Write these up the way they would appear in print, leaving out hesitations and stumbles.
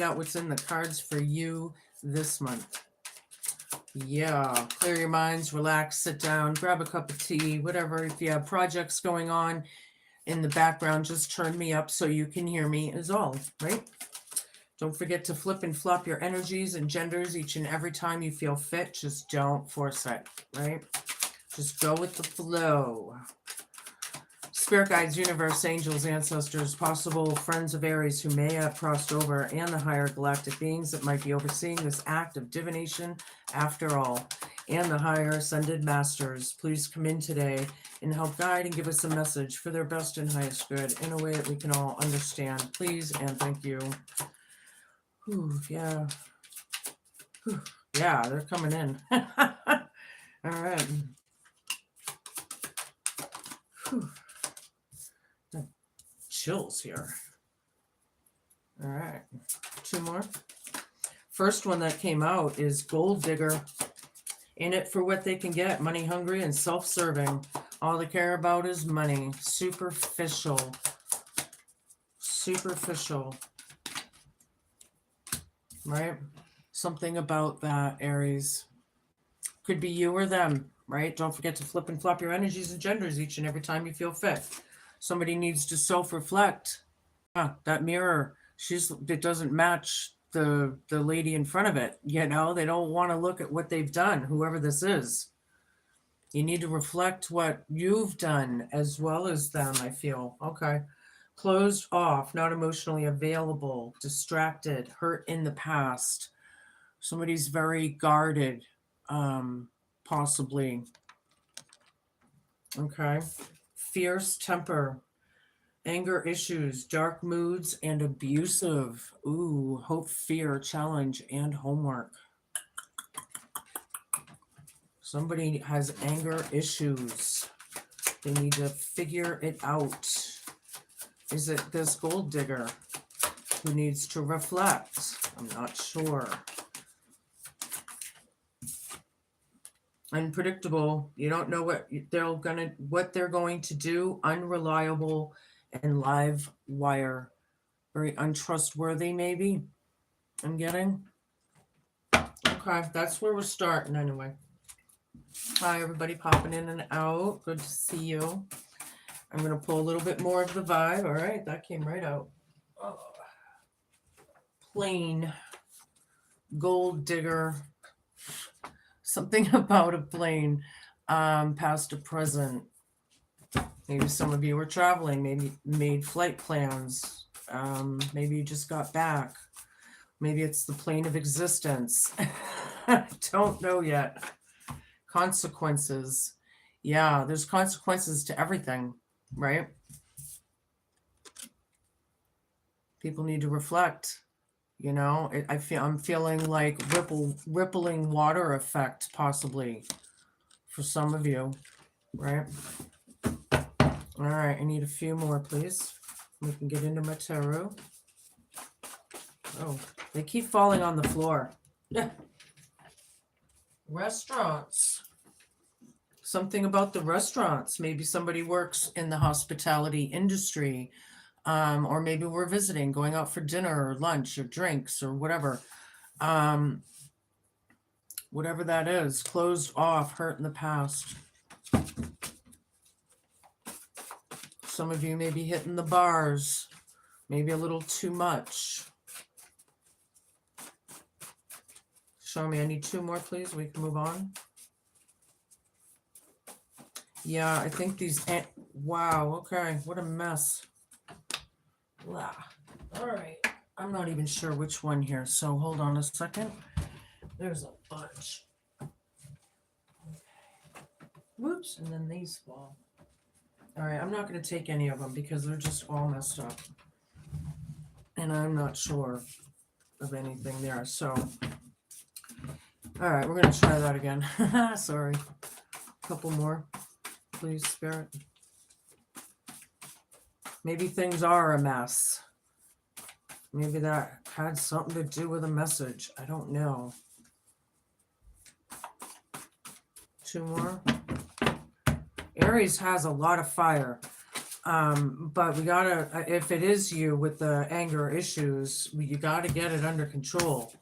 out what's in the cards for you this month. Yeah, clear your minds, relax, sit down, grab a cup of tea, whatever. If you have projects going on in the background, just turn me up so you can hear me is all, right? Don't forget to flip and flop your energies and genders each and every time you feel fit. Just don't force it, right? Just go with the flow. Spirit guides, universe, angels, ancestors, possible friends of Aries who may have crossed over, and the higher galactic beings that might be overseeing this act of divination after all, and the higher ascended masters, please come in today and help guide and give us a message for their best and highest good in a way that we can all understand. Please and thank you. Whew, yeah. Whew, yeah, they're coming in. All right. Whew. Chills here. All right, 2 more. First one that came out is Gold Digger. In it for what they can get, money hungry and self-serving. All they care about is money. Superficial. Superficial. Right? Something about that, Aries. Could be you or them, right? Don't forget to flip and flop your energies and genders each and every time you feel fit. Somebody needs to self-reflect. That mirror, it doesn't match the lady in front of it. You know, they don't want to look at what they've done, whoever this is. You need to reflect what you've done as well as them, I feel. Okay. Closed off, not emotionally available, distracted, hurt in the past. Somebody's very guarded, possibly. Okay. Fierce temper, anger issues, dark moods, and abusive. Ooh, hope, fear, challenge, and homework. Somebody has anger issues. They need to figure it out. Is it this gold digger who needs to reflect? I'm not sure. Unpredictable. You don't know what they're going to do. Unreliable and live wire. Very untrustworthy, maybe. I'm getting. Okay, that's where we're starting anyway. Hi, everybody popping in and out. Good to see you. I'm going to pull a little bit more of the vibe. All right, that came right out. Oh. Plain gold digger. Something about a plane, past to present. Maybe some of you were traveling, maybe made flight plans. Maybe you just got back. Maybe it's the plane of existence. I don't know yet. Consequences. Yeah, there's consequences to everything, right? People need to reflect. You know, I'm feeling like rippling water effect possibly for some of you, right? All right, I need a few more, please. We can get into my tarot. Oh, they keep falling on the floor. Restaurants. Something about the restaurants. Maybe somebody works in the hospitality industry. Or maybe we're visiting, going out for dinner or lunch or drinks or whatever. Whatever that is, closed off, hurt in the past. Some of you may be hitting the bars, maybe a little too much. Show me, I need 2 more, please. We can move on. Yeah, I think these, wow, okay, what a mess. Wow. All right, I'm not even sure which one here, so hold on a second. There's a bunch. Okay. Whoops, and then these fall. All right, I'm not going to take any of them because they're just all messed up. And I'm not sure of anything there, so. All right, we're going to try that again. Sorry. A couple more, please, Spirit. Maybe things are a mess. Maybe that had something to do with a message. I don't know. 2 more. Aries has a lot of fire. But we gotta, if it is you with the anger issues, you gotta get it under control.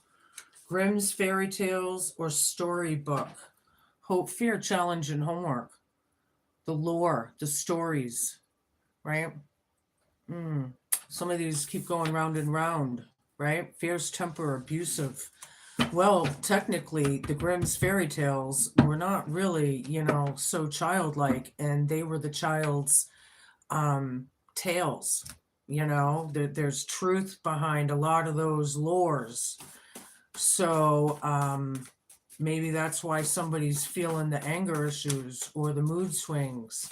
Grimm's fairy tales or storybook. Hope, fear, challenge, and homework. The lore, the stories, right? Some of these keep going round and round, right? Fierce temper, abusive. Well, technically, the Grimm's fairy tales were not really, so childlike, and they were the child's tales. There's truth behind a lot of those lores. So maybe that's why somebody's feeling the anger issues or the mood swings,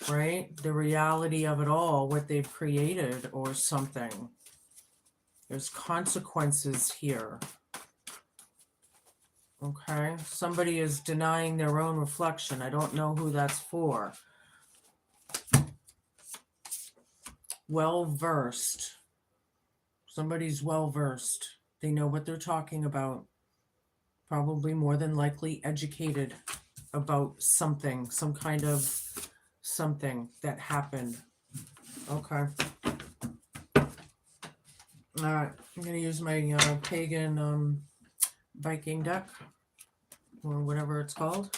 right? The reality of it all, what they've created or something. There's consequences here. Okay, somebody is denying their own reflection. I don't know who that's for. Well-versed. Somebody's well-versed. They know what they're talking about. Probably more than likely educated about something, some kind of something that happened. Okay. All right, I'm going to use my pagan Viking deck, or whatever it's called.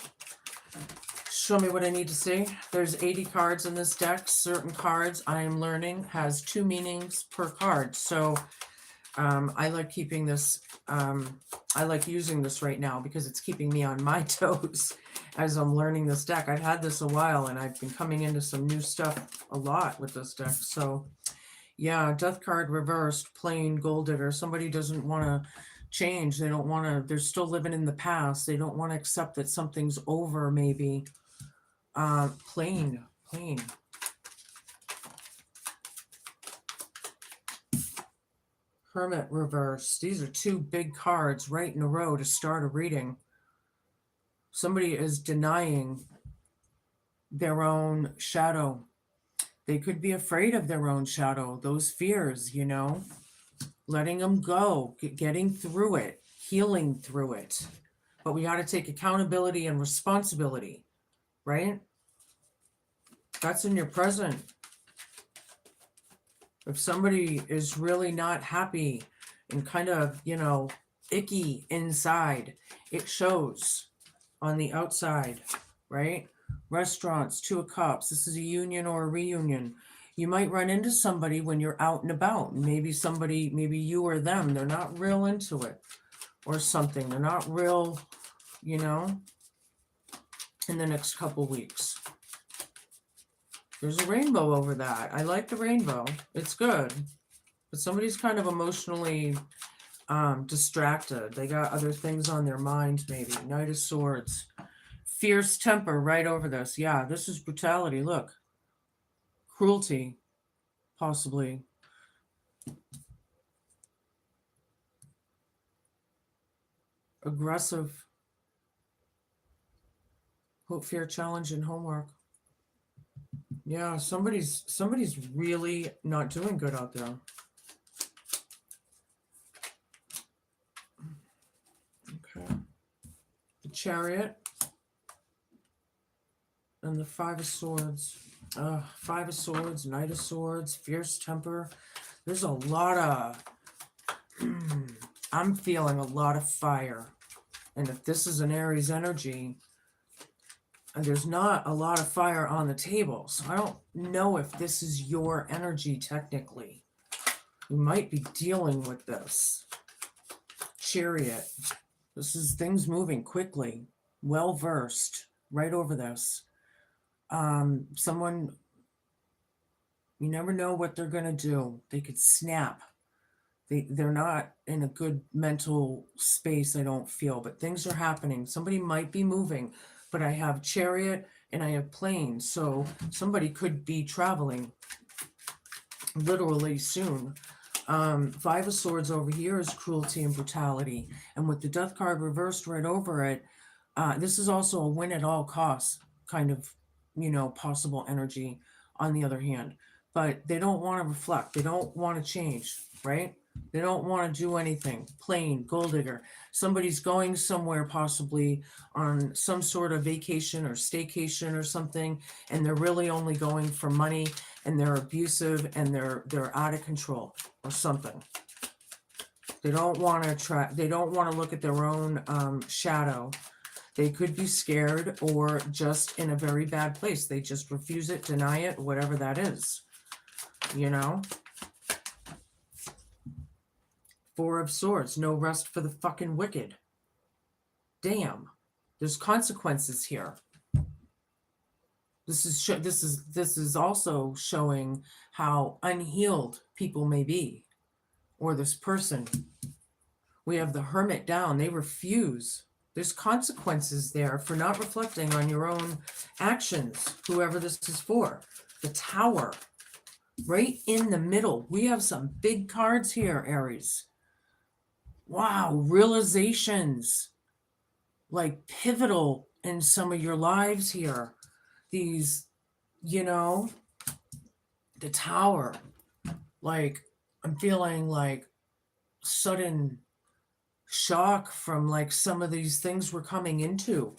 Show me what I need to see. There's 80 cards in this deck. Certain cards, I am learning, has 2 meanings per card. So I like keeping this, I like using this right now because it's keeping me on my toes as I'm learning this deck. I've had this a while and I've been coming into some new stuff a lot with this deck. So yeah, death card reversed, plain gold digger. Somebody doesn't want to change. They don't want to, they're still living in the past. They don't want to accept that something's over, maybe. Plain. Hermit reverse. These are 2 big cards right in a row to start a reading. Somebody is denying their own shadow. They could be afraid of their own shadow, those fears, letting them go, getting through it, healing through it. But we got to take accountability and responsibility, right? That's in your present. If somebody is really not happy and kind of, icky inside, it shows on the outside, right? Restaurants, 2 of Cups. This is a union or a reunion. You might run into somebody when you're out and about. Maybe you or them, they're not real into it or something. They're not real, in the next couple weeks. There's a rainbow over that. I like the rainbow. It's good. But somebody's kind of emotionally distracted. They got other things on their mind, maybe. Knight of Swords. Fierce temper right over this. Yeah, this is brutality. Look. Cruelty, possibly. Aggressive. Hope, fear, challenge, and homework. Yeah, somebody's really not doing good out there. Okay. The Chariot and the 5 of Swords. 5 of Swords, Knight of Swords, fierce temper. There's a lot of I'm feeling a lot of fire. And if this is an Aries energy, there's not a lot of fire on the table. So I don't know if this is your energy technically. You might be dealing with this. Chariot. This is things moving quickly. Well versed. Right over this. Someone, you never know what they're going to do. They could snap. They're not in a good mental space, I don't feel, but things are happening. Somebody might be moving, but I have Chariot and I have Plane, so somebody could be traveling literally soon. 5 of Swords over here is cruelty and brutality, and with the Death card reversed right over it, this is also a win at all costs kind of, possible energy on the other hand. But they don't want to reflect. They don't want to change, right? They don't want to do anything. Plain gold digger. Somebody's going somewhere, possibly on some sort of vacation or staycation or something, and they're really only going for money, and they're abusive, and they're out of control or something. They don't want to try. They don't want to look at their own shadow. They could be scared or just in a very bad place. They just refuse it, deny it, whatever that is. You know? Four of Swords, no rest for the fucking wicked. Damn. There's consequences here. This is also showing how unhealed people may be, or this person. We have the Hermit down. They refuse. There's consequences there for not reflecting on your own actions, whoever this is for. The Tower, right in the middle. We have some big cards here, Aries. Wow, realizations, like pivotal in some of your lives here. These, the Tower, like I'm feeling like sudden shock from like some of these things we're coming into.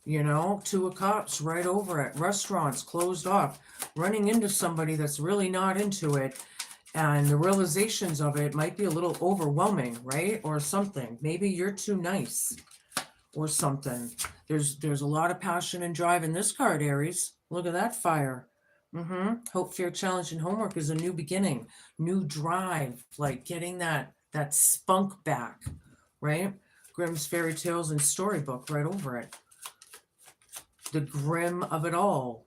Two of Cups right over it. Restaurants closed off. Running into somebody that's really not into it. And the realizations of it might be a little overwhelming, right? Or something. Maybe you're too nice or something. There's a lot of passion and drive in this card, Aries. Look at that fire. Hope, fear, challenge, and homework is a new beginning. New drive. Like getting that spunk back, right? Grimm's Fairy Tales and Storybook right over it. The grim of it all,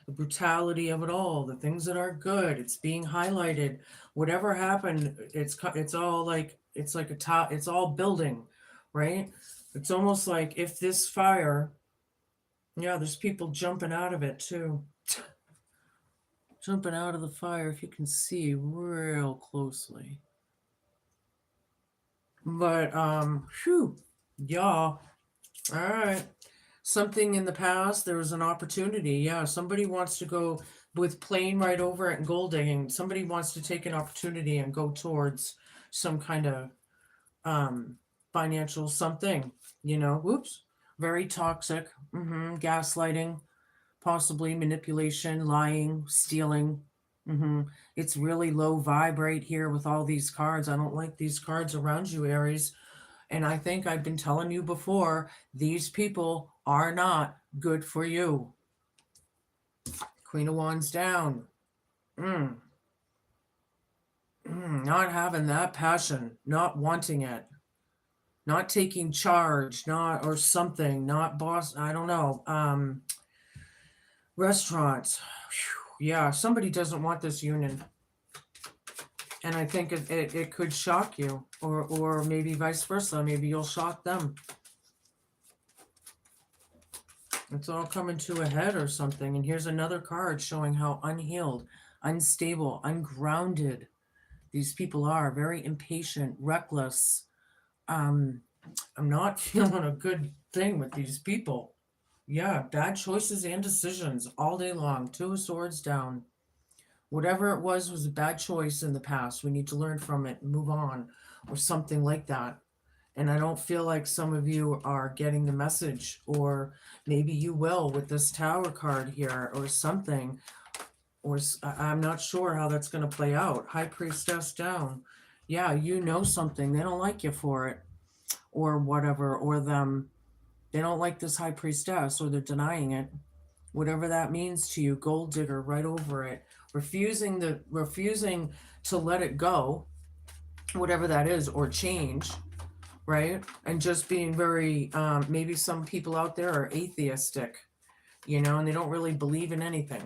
the brutality of it all, the things that are good, it's being highlighted. Whatever happened, it's all like it's like a top, it's all building, right? It's almost like if this fire, yeah, there's people jumping out of it too. Jumping out of the fire, if you can see real closely. But whew, yeah. All right. Something in the past, there was an opportunity. Yeah, somebody wants to go with plane right over it and gold digging. Somebody wants to take an opportunity and go towards some kind of financial something, whoops, very toxic, gaslighting, possibly manipulation, lying, stealing. It's really low vibe right here with all these cards. I don't like these cards around you, Aries. And I think I've been telling you before, these people are not good for you. Queen of Wands down. Not having that passion, not wanting it, not taking charge, not or something, not boss. I don't know. Restaurants. Whew, yeah, somebody doesn't want this union. And I think it could shock you, or maybe vice versa. Maybe you'll shock them. It's all coming to a head or something. And here's another card showing how unhealed, unstable, ungrounded these people are. Very impatient, reckless. I'm not feeling a good thing with these people. Yeah, bad choices and decisions all day long. Two of Swords down. Whatever it was a bad choice in the past. We need to learn from it and move on, or something like that. And I don't feel like some of you are getting the message, or maybe you will with this Tower card here or something. Or I'm not sure how that's going to play out. High Priestess down. Yeah, you know something. They don't like you for it, or whatever, or them. They don't like this High Priestess, or they're denying it. Whatever that means to you, Gold Digger right over it. Refusing to let it go, whatever that is, or change, right? And just being very, maybe some people out there are atheistic, and they don't really believe in anything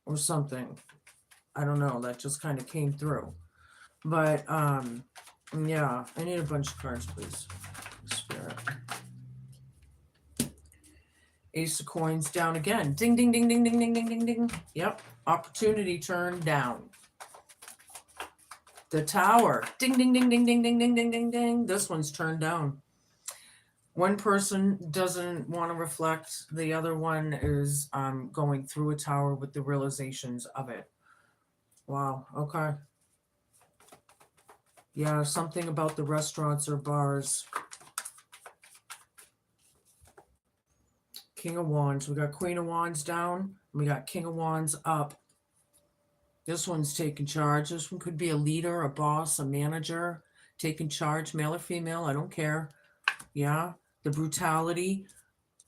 or something. I don't know. That just kind of came through. But, yeah, I need a bunch of cards, please. Spirit. Ace of Coins down again. Ding, ding, ding, ding, ding, ding, ding, ding, ding. Yep. Opportunity turned down. The Tower. Ding, ding, ding, ding, ding, ding, ding, ding, ding, ding. This one's turned down. One person doesn't want to reflect. The other one is going through a tower with the realizations of it. Wow. Okay. Yeah, something about the restaurants or bars. King of Wands. We got Queen of Wands down. We got King of Wands up. This one's taking charge. This one could be a leader, a boss, a manager, taking charge, male or female. I don't care. Yeah. The brutality.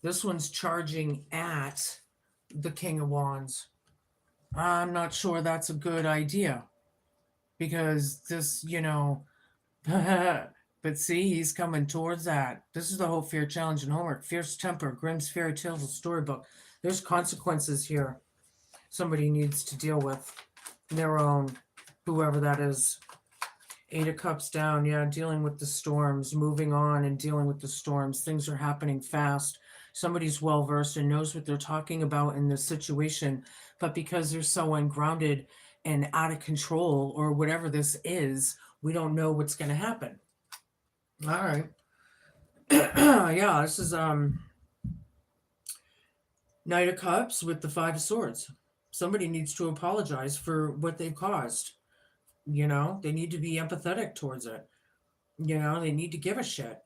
This one's charging at the King of Wands. I'm not sure that's a good idea because this, but see, he's coming towards that. This is the whole fear challenge and homework. Fierce temper, Grimm's fairy tales, a storybook. There's consequences here. Somebody needs to deal with their own, whoever that is. 8 of Cups down, yeah, dealing with the storms, moving on and dealing with the storms. Things are happening fast. Somebody's well-versed and knows what they're talking about in this situation, but because they're so ungrounded and out of control or whatever this is, we don't know what's going to happen. All right. Yeah, this is Knight of Cups with the 5 of Swords. Somebody needs to apologize for what they've caused. They need to be empathetic towards it. They need to give a shit,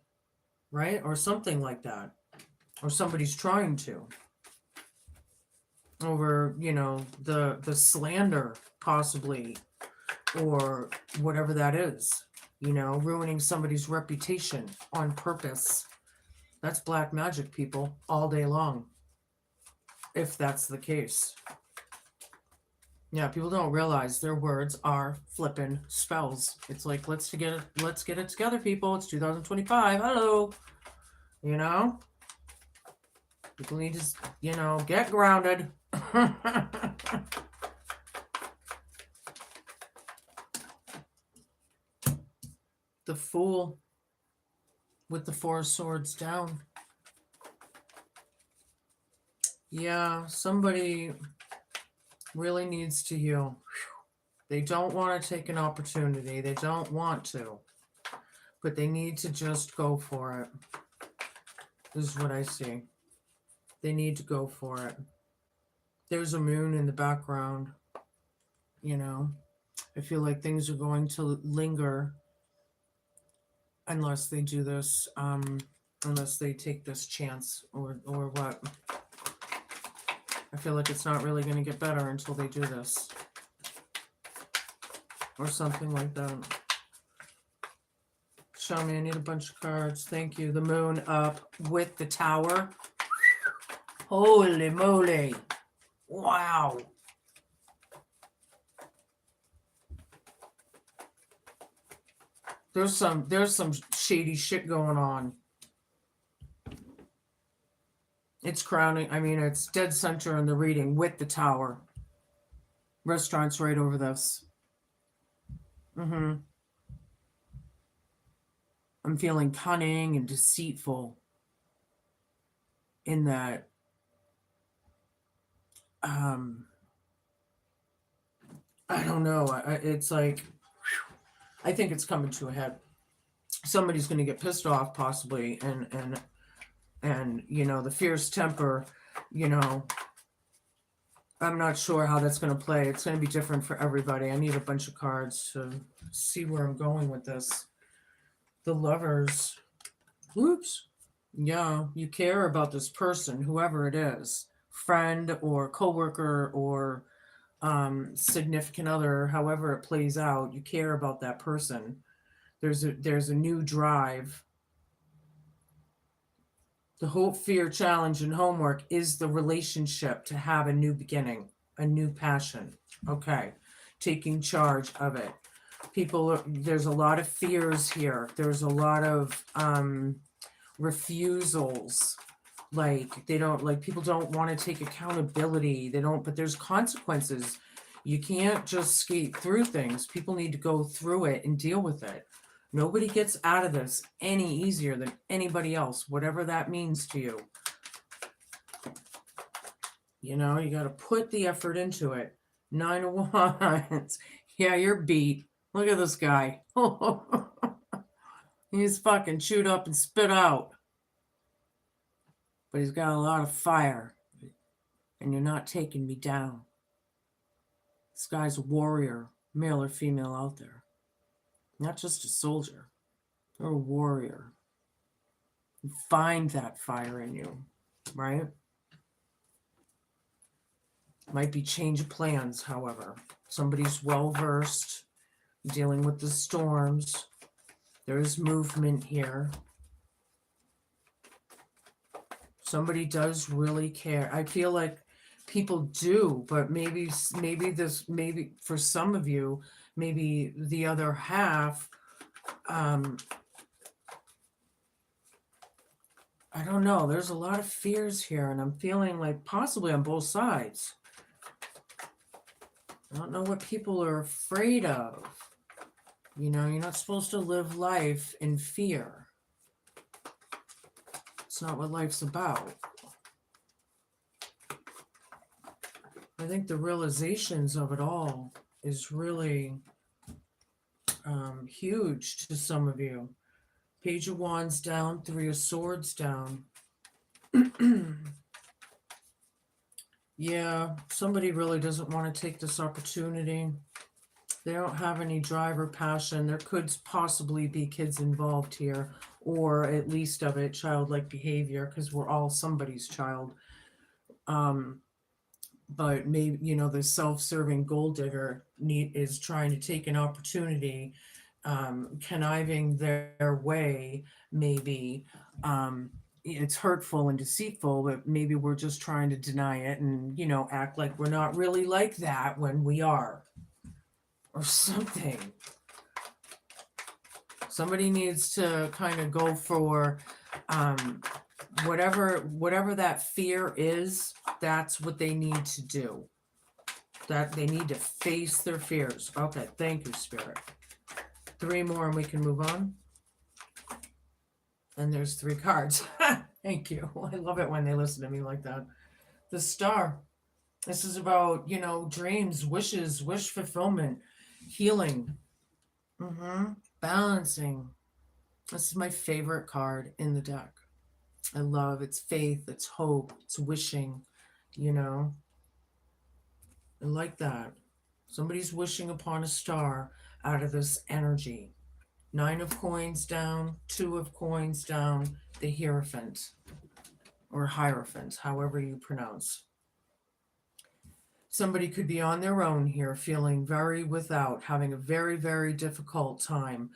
right? Or something like that. Or somebody's trying to. Over, the slander, possibly, or whatever that is. Ruining somebody's reputation on purpose. That's black magic, people, all day long. If that's the case. Yeah, people don't realize their words are flippin' spells. It's like, let's get it together, people. It's 2025. Hello. People need to, get grounded. The Fool with the 4 of Swords down. Yeah, somebody really needs to heal. They don't want to take an opportunity. They don't want to. But they need to just go for it. This is what I see. They need to go for it. There's a moon in the background. I feel like things are going to linger unless they do this, unless they take this chance or what. I feel like it's not really going to get better until they do this. Or something like that. Show me, I need a bunch of cards. Thank you. The moon up with the tower. Holy moly. Wow. There's some shady shit going on. It's crowning. It's dead center in the reading with the tower. Restaurant's right over this. I'm feeling cunning and deceitful in that I don't know. It's like, I think it's coming to a head. Somebody's going to get pissed off possibly and the fierce temper, I'm not sure how that's going to play. It's going to be different for everybody. I need a bunch of cards to see where I'm going with this. The Lovers. Whoops. Yeah, you care about this person, whoever it is, friend or coworker or significant other, however it plays out. You care about that person. There's a new drive. The hope, fear, challenge, and homework is the relationship to have a new beginning, a new passion. Okay, taking charge of it. There's a lot of fears here. There's a lot of refusals. People don't want to take accountability. But there's consequences. You can't just skate through things. People need to go through it and deal with it. Nobody gets out of this any easier than anybody else, whatever that means to you. You got to put the effort into it. 9 of Wands. Yeah, you're beat. Look at this guy. He's fucking chewed up and spit out. But he's got a lot of fire. And you're not taking me down. This guy's a warrior, male or female out there. Not just a soldier. They're a warrior. Find that fire in you, right? Might be change of plans, however. Somebody's well-versed, dealing with the storms. There's movement here. Somebody does really care. I feel like people do, but maybe for some of you, maybe the other half, I don't know. There's a lot of fears here, and I'm feeling like possibly on both sides. I don't know what people are afraid of. You know, you're not supposed to live life in fear. It's not what life's about. I think the realizations of it all is really huge to some of you. Page of Wands down, Three of Swords down. Yeah, somebody really doesn't want to take this opportunity. They don't have any drive or passion. There could possibly be kids involved here, or at least of it, childlike behavior, because we're all somebody's child. But maybe, you know, the self-serving gold digger is trying to take an opportunity, conniving their way, maybe. It's hurtful and deceitful, but maybe we're just trying to deny it and, you know, act like we're not really like that when we are, or something. Somebody needs to kind of go for whatever that fear is. That's what they need to do. That they need to face their fears. Okay, thank you, Spirit. 3 more and we can move on. And there's 3 cards. Thank you. I love it when they listen to me like that. The Star. This is about, you know, dreams, wishes, wish fulfillment, healing, balancing. This is my favorite card in the deck. I love it's faith, it's hope, it's wishing, you know. I like that. Somebody's wishing upon a star out of this energy. 9 of coins down, 2 of coins down, the Hierophant, or Hierophant, however you pronounce. Somebody could be on their own here, feeling very without, having a very, very difficult time,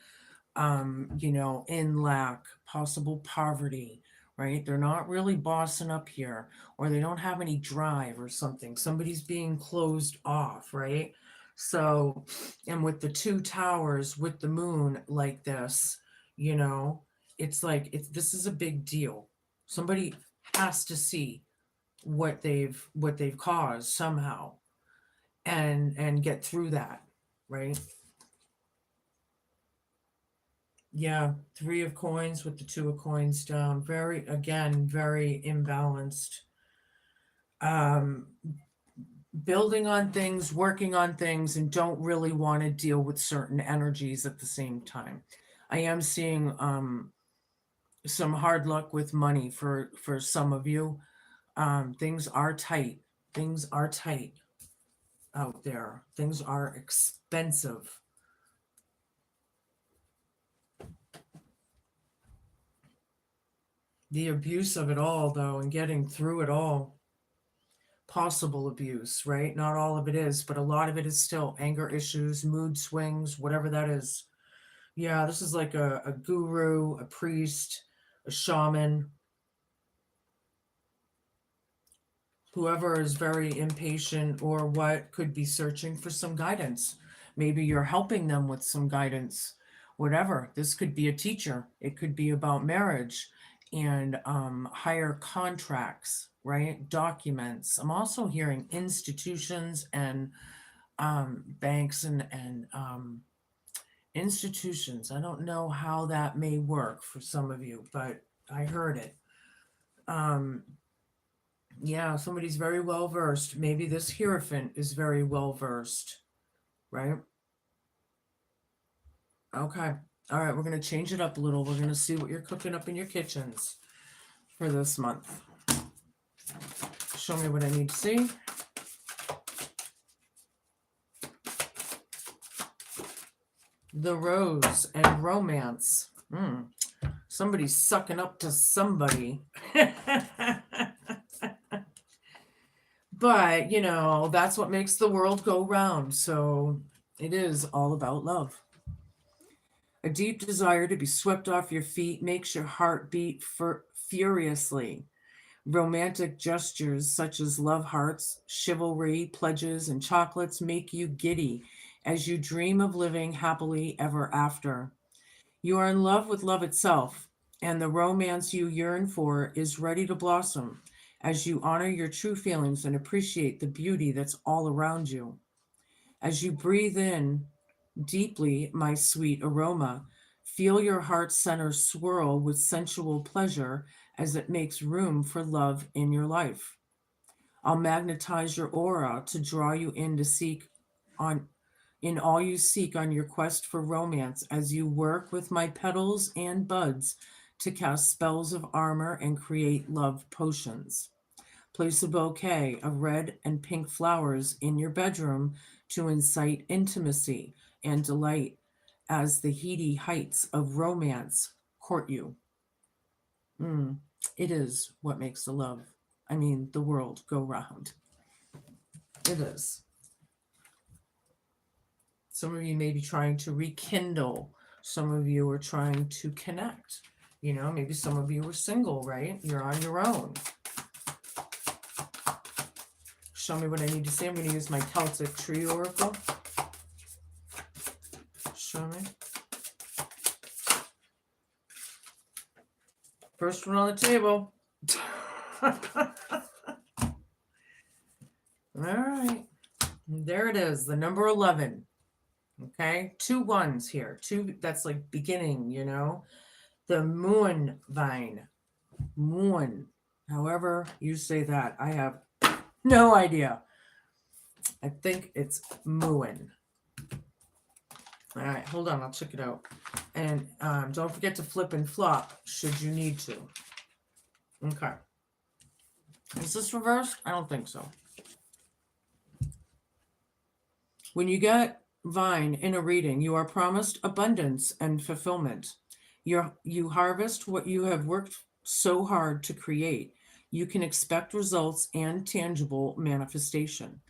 you know, in lack, possible poverty, right? They're not really bossing up here, or they don't have any drive or something. Somebody's being closed off, right? So, and with the 2 towers, with the moon like this, you know, it's like, this is a big deal. Somebody has to see what they've caused somehow and get through that, right? Yeah, 3 of coins with the 2 of coins down. Very, again, very imbalanced. Building on things, working on things, and don't really want to deal with certain energies at the same time. I am seeing some hard luck with money for some of you. Things are tight. Things are tight out there. Things are expensive. The abuse of it all, though, and getting through it all. Possible abuse, right? Not all of it is, but a lot of it is still anger issues, mood swings, whatever that is. Yeah, this is like a guru, a priest, a shaman. Whoever is very impatient or what could be searching for some guidance. Maybe you're helping them with some guidance, whatever. This could be a teacher. It could be about marriage and higher contracts, right? Documents. I'm also hearing institutions and banks and institutions. I don't know how that may work for some of you, but I heard it. Yeah, somebody's very well versed. Maybe this Hierophant is very well versed, right? Okay. All right, we're going to change it up a little. We're going to see what you're cooking up in your kitchens for this month. Show me what I need to see. the Rose and romance. Somebody's sucking up to somebody. But, you know, that's what makes the world go round. So it is all about love. A deep desire to be swept off your feet makes your heart beat furiously. Romantic gestures such as love hearts, chivalry, pledges, and chocolates make you giddy as you dream of living happily ever after. You are in love with love itself, and the romance you yearn for is ready to blossom as you honor your true feelings and appreciate the beauty that's all around you. As you breathe in deeply my sweet aroma, feel your heart center swirl with sensual pleasure as it makes room for love in your life. I'll magnetize your aura to draw you in to seek on in all you seek on your quest for romance as you work with my petals and buds to cast spells of armor and create love potions. Place a bouquet of red and pink flowers in your bedroom to incite intimacy and delight as the heady heights of romance court you. Mm, it is what makes the world go round. It is. Some of you may be trying to rekindle. Some of you are trying to connect. You know, maybe some of you are single, right? You're on your own. Show me what I need to see. I'm going to use my Celtic Tree Oracle. Show me. First one on the table. All right. There it is, the number 11. Okay, 2 1s here. 2, that's like beginning, you know. The moon vine. Moon. However you say that, I have no idea. I think it's moon. All right, hold on, I'll check it out. And don't forget to flip and flop should you need to. Okay. Is this reversed? I don't think so. When you get vine in a reading, you are promised abundance and fulfillment. You harvest what you have worked so hard to create. You can expect results and tangible manifestation.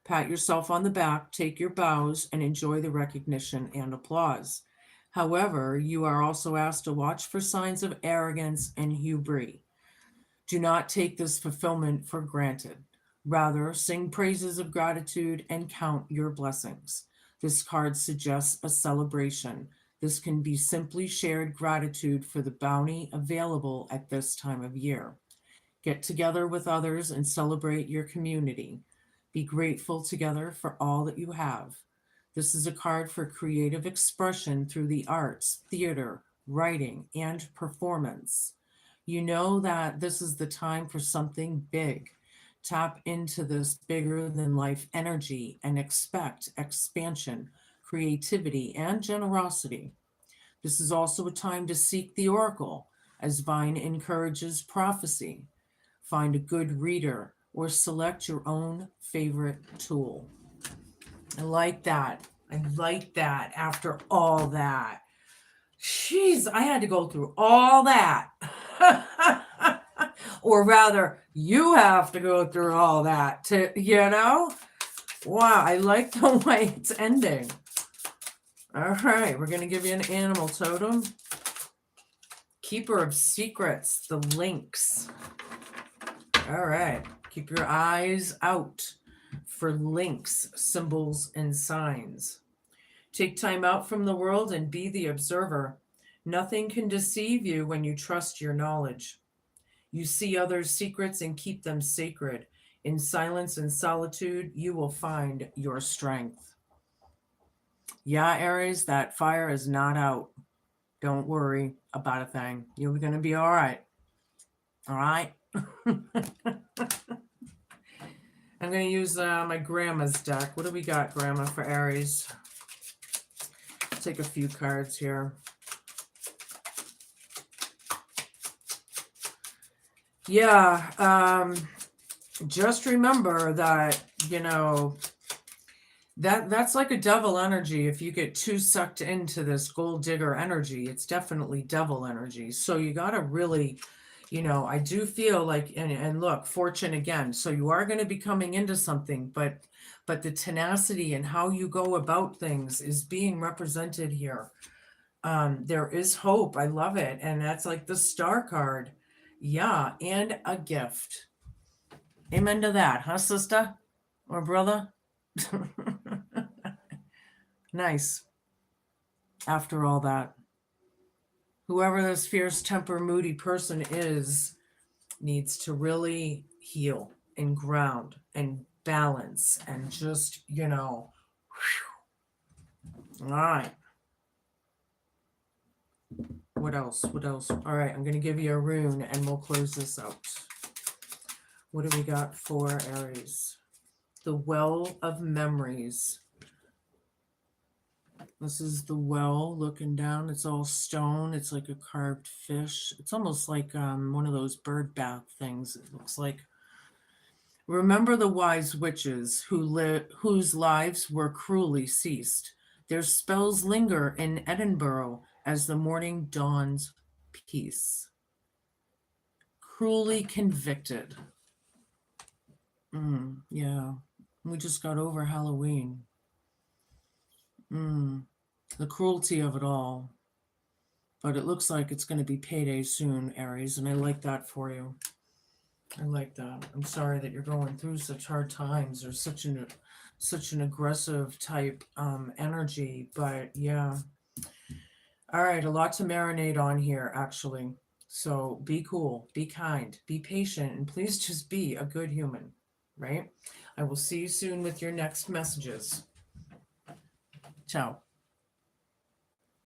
Pat yourself on the back, take your bows, and enjoy the recognition and applause. However, you are also asked to watch for signs of arrogance and hubris. Do not take this fulfillment for granted. Rather, sing praises of gratitude and count your blessings. This card suggests a celebration. This can be simply shared gratitude for the bounty available at this time of year. Get together with others and celebrate your community. Be grateful together for all that you have. This is a card for creative expression through the arts, theater, writing, and performance. You know that this is the time for something big. Tap into this bigger than life energy and expect expansion, creativity, and generosity. This is also a time to seek the oracle, as Vine encourages prophecy. Find a good reader or select your own favorite tool. I like that. I like that after all that. Jeez, I had to go through all that. Or rather, you have to go through all that to, you know? Wow, I like the way it's ending. All right, we're going to give you an animal totem. Keeper of secrets, the lynx. All right, keep your eyes out for lynx symbols and signs. Take time out from the world and be the observer. Nothing can deceive you when you trust your knowledge. You see others' secrets and keep them sacred. In silence and solitude, you will find your strength. Yeah, Aries, that fire is not out. Don't worry about a thing. You're going to be all right. All right? I'm going to use my grandma's deck. What do we got, Grandma, for Aries? Take a few cards here. Yeah, just remember that, you know, That's like a devil energy. If you get too sucked into this gold digger energy, it's definitely devil energy. So you got to really, I do feel like, and look, fortune again. So you are going to be coming into something, but the tenacity and how you go about things is being represented here. There is hope. I love it. And that's like the star card. Yeah. And a gift. Amen to that, huh, sister or brother? Nice. After all that, whoever this fierce temper, moody person is needs to really heal and ground and balance and just, whew. All right. What else? What else? All right, I'm going to give you a rune and we'll close this out. What do we got for Aries? The Well of Memories. This is the well looking down. It's all stone. It's like a carved fish. It's almost like one of those bird bath things. It looks like. Remember the wise witches whose lives were cruelly ceased. Their spells linger in Edinburgh as the morning dawns peace. Cruelly convicted. Yeah. We just got over Halloween. The cruelty of it all. But it looks like it's going to be payday soon, Aries, and I like that for you. I like that. I'm sorry that you're going through such hard times or such an aggressive type energy, but yeah. All right, a lot to marinate on here, actually. So be cool, be kind, be patient, and please just be a good human, right? I will see you soon with your next messages. Ciao.